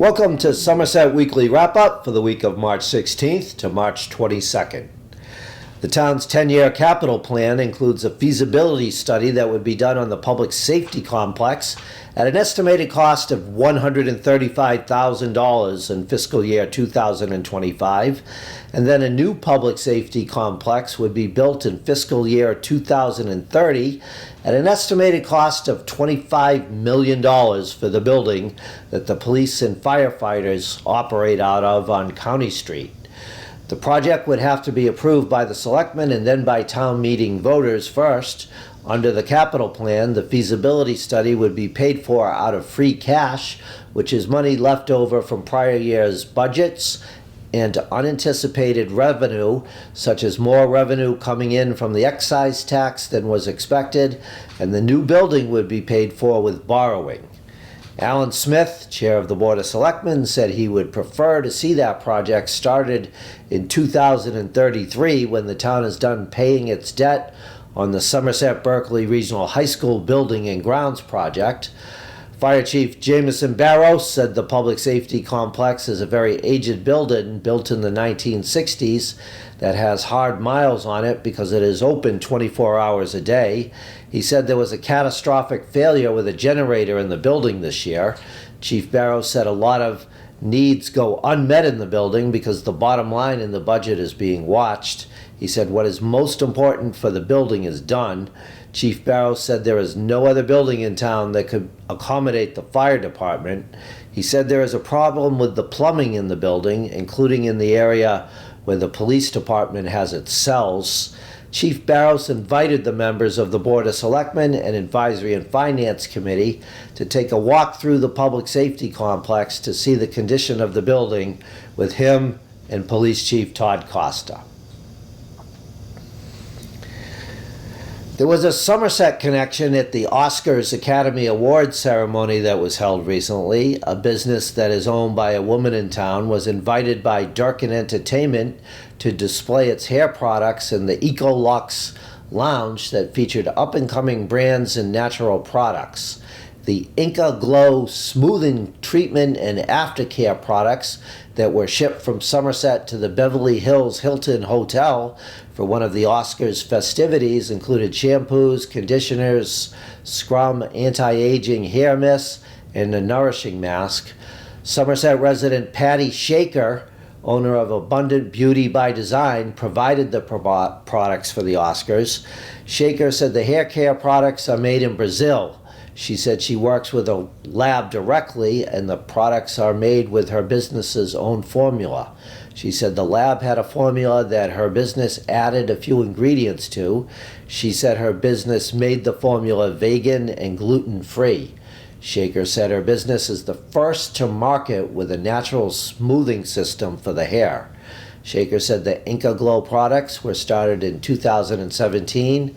Welcome to Somerset Weekly Wrap-Up for the week of March 16th to March 22nd. The town's 10-year capital plan includes a feasibility study that would be done on the public safety complex at an estimated cost of $135,000 in fiscal year 2025, and then a new public safety complex would be built in fiscal year 2030 at an estimated cost of $25 million for the building that the police and firefighters operate out of on County Street. The project would have to be approved by the selectmen and then by town meeting voters first. Under the capital plan, the feasibility study would be paid for out of free cash, which is money left over from prior year's budgets, and unanticipated revenue, such as more revenue coming in from the excise tax than was expected, and the new building would be paid for with borrowing. Alan Smith, chair of the Board of Selectmen, said he would prefer to see that project started in 2033 when the town is done paying its debt on the Somerset Berkeley Regional High School building and grounds project. Fire Chief Jameson Barrows said the public safety complex is a very aged building built in the 1960s that has hard miles on it because it is open 24 hours a day. He said there was a catastrophic failure with a generator in the building this year. Chief Barrows said a lot of needs go unmet in the building because the bottom line in the budget is being watched. He said what is most important for the building is done. Chief Barrows said there is no other building in town that could accommodate the fire department. He said there is a problem with the plumbing in the building, including in the area where the police department has its cells. Chief Barrows invited the members of the Board of Selectmen and Advisory and Finance Committee to take a walk through the public safety complex to see the condition of the building with him and Police Chief Todd Costa. There was a Somerset connection at the Oscars Academy Awards ceremony that was held recently. A business that is owned by a woman in town was invited by Durkin Entertainment to display its hair products in the Ecolux lounge that featured up-and-coming brands and natural products. The Inca Glow smoothing treatment and aftercare products that were shipped from Somerset to the Beverly Hills Hilton Hotel for one of the Oscars festivities included shampoos, conditioners, scrum, anti-aging hair mist, and a nourishing mask. Somerset resident Patty Shaker, owner of Abundant Beauty by Design, provided the products for the Oscars. Shaker said the hair care products are made in Brazil. She said she works with a lab directly and the products are made with her business's own formula. She said the lab had a formula that her business added a few ingredients to. She said her business made the formula vegan and gluten-free. Shaker said her business is the first to market with a natural smoothing system for the hair. Shaker said the Inca Glow products were started in 2017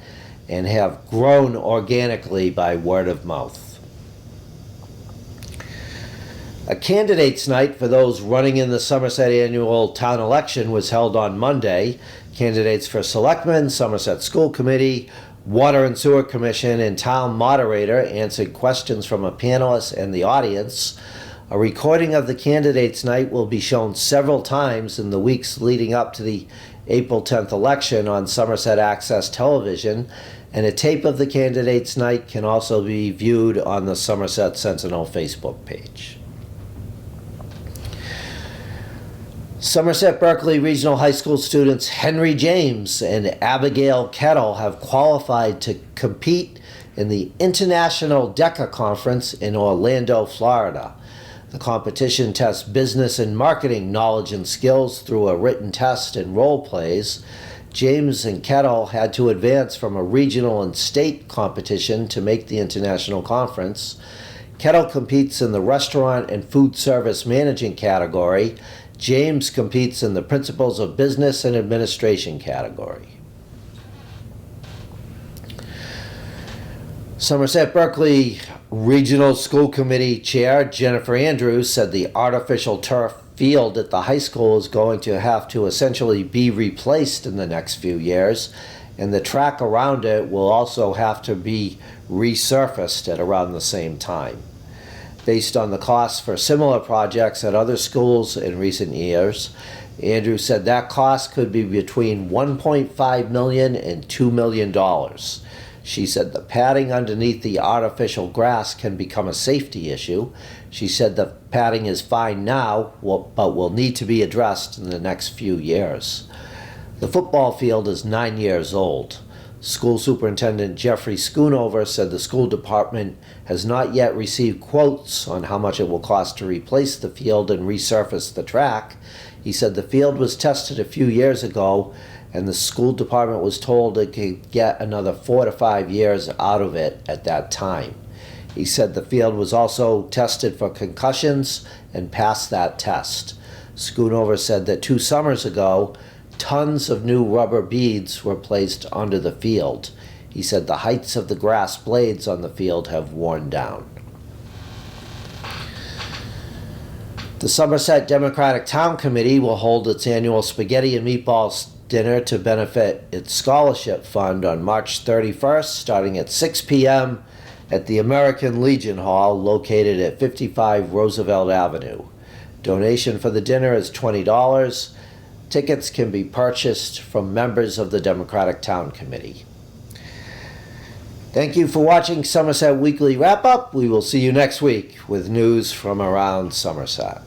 and have grown organically by word of mouth. A candidates' night for those running in the Somerset annual town election was held on Monday. Candidates for Selectmen, Somerset School Committee, Water and Sewer Commission, and Town Moderator answered questions from a panelist and the audience. A recording of the candidates' night will be shown several times in the weeks leading up to the April 10th election on Somerset Access Television, and a tape of the candidates' night can also be viewed on the Somerset Sentinel Facebook page. Somerset Berkeley Regional High School students Henry James and Abigail Kettle have qualified to compete in the International DECA Conference in Orlando, Florida. The competition tests business and marketing knowledge and skills through a written test and role plays. James and Kettle had to advance from a regional and state competition to make the international conference. Kettle competes in the restaurant and food service managing category. James competes in the Principles of Business and Administration category. Somerset Berkeley Regional School Committee Chair Jennifer Andrews said the artificial turf field at the high school is going to have to essentially be replaced in the next few years, and the track around it will also have to be resurfaced at around the same time. based on the costs for similar projects at other schools in recent years. Andrew said that cost could be between $1.5 million and $2 million. She said the padding underneath the artificial grass can become a safety issue. She said the padding is fine now, but will need to be addressed in the next few years. The football field is 9 years old. School Superintendent Jeffrey Schoonover said the school department has not yet received quotes on how much it will cost to replace the field and resurface the track. He said the field was tested a few years ago, and the school department was told it could get another 4 to 5 years out of it at that time. He said the field was also tested for concussions and passed that test. Schoonover said that 2 summers ago, tons of new rubber beads were placed onto the field. He said the heights of the grass blades on the field have worn down. The Somerset Democratic Town Committee will hold its annual spaghetti and meatballs dinner to benefit its scholarship fund on March 31st, starting at 6 p.m. at the American Legion Hall located at 55 Roosevelt Avenue. Donation for the dinner is $20. Tickets can be purchased from members of the Democratic Town Committee. Thank you for watching Somerset Weekly Wrap-Up. We will see you next week with news from around Somerset.